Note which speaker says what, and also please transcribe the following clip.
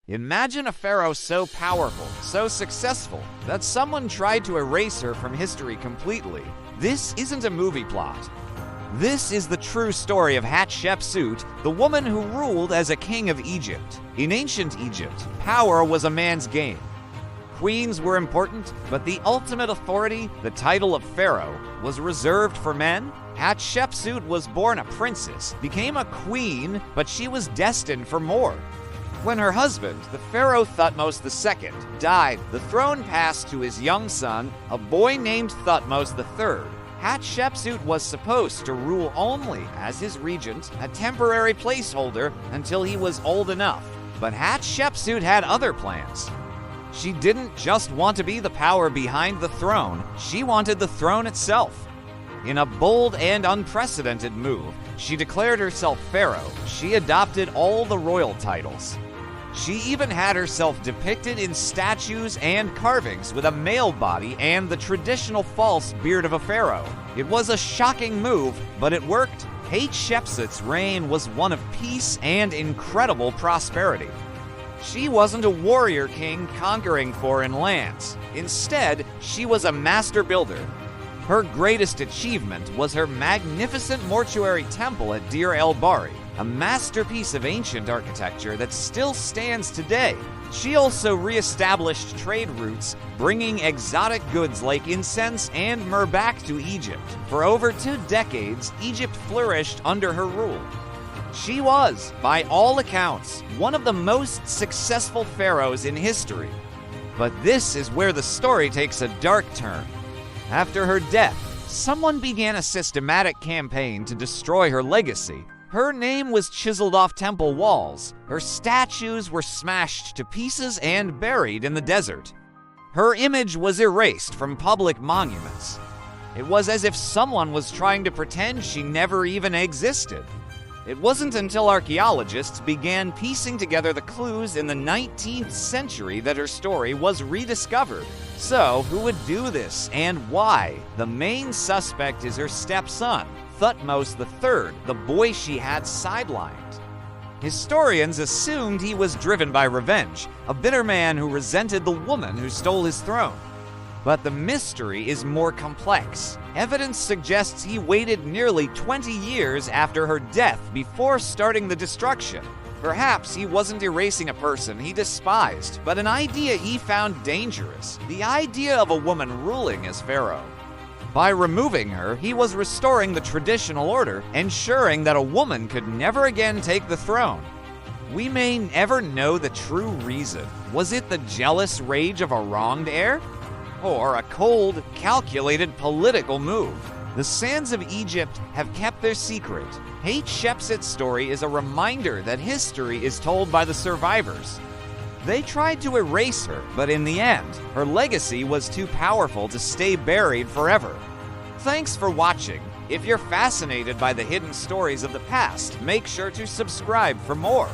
Speaker 1: Imagine a pharaoh so powerful, so successful, that someone tried to erase her from history completely. This isn't a movie plot. This is the true story of Hatshepsut, the woman who ruled as a king of Egypt. In ancient Egypt, power was a man's game. Queens were important, but the ultimate authority, the title of pharaoh, was reserved for men. Hatshepsut was born a princess, became a queen, but she was destined for more. When her husband, the Pharaoh Thutmose II, died, the throne passed to his young son, a boy named Thutmose III. Hatshepsut was supposed to rule only as his regent, a temporary placeholder until he was old enough. But Hatshepsut had other plans. She didn't just want to be the power behind the throne, she wanted the throne itself. In a bold and unprecedented move, she declared herself pharaoh. She adopted all the royal titles. She even had herself depicted in statues and carvings with a male body and the traditional false beard of a pharaoh. It was a shocking move, but it worked. Hatshepsut's reign was one of peace and incredible prosperity. She wasn't a warrior king conquering foreign lands. Instead, she was a master builder. Her greatest achievement was her magnificent mortuary temple at Deir el-Bahari, a masterpiece of ancient architecture that still stands today. She also re-established trade routes, bringing exotic goods like incense and myrrh back to Egypt. For over 2 decades, Egypt flourished under her rule. She was, by all accounts, one of the most successful pharaohs in history. But this is where the story takes a dark turn. After her death, someone began a systematic campaign to destroy her legacy. Her name was chiseled off temple walls. Her statues were smashed to pieces and buried in the desert. Her image was erased from public monuments. It was as if someone was trying to pretend she never even existed. It wasn't until archaeologists began piecing together the clues in the 19th century that her story was rediscovered. So, who would do this and why? The main suspect is her stepson, Thutmose III, the boy she had sidelined. Historians assumed he was driven by revenge, a bitter man who resented the woman who stole his throne. But the mystery is more complex. Evidence suggests he waited nearly 20 years after her death before starting the destruction. Perhaps he wasn't erasing a person he despised, but an idea he found dangerous, the idea of a woman ruling as pharaoh. By removing her, he was restoring the traditional order, ensuring that a woman could never again take the throne. We may never know the true reason. Was it the jealous rage of a wronged heir? Or a cold, calculated political move? The sands of Egypt have kept their secret. Hatshepsut's story is a reminder that history is told by the survivors. They tried to erase her, but in the end, her legacy was too powerful to stay buried forever. Thanks for watching. If you're fascinated by the hidden stories of the past, make sure to subscribe for more.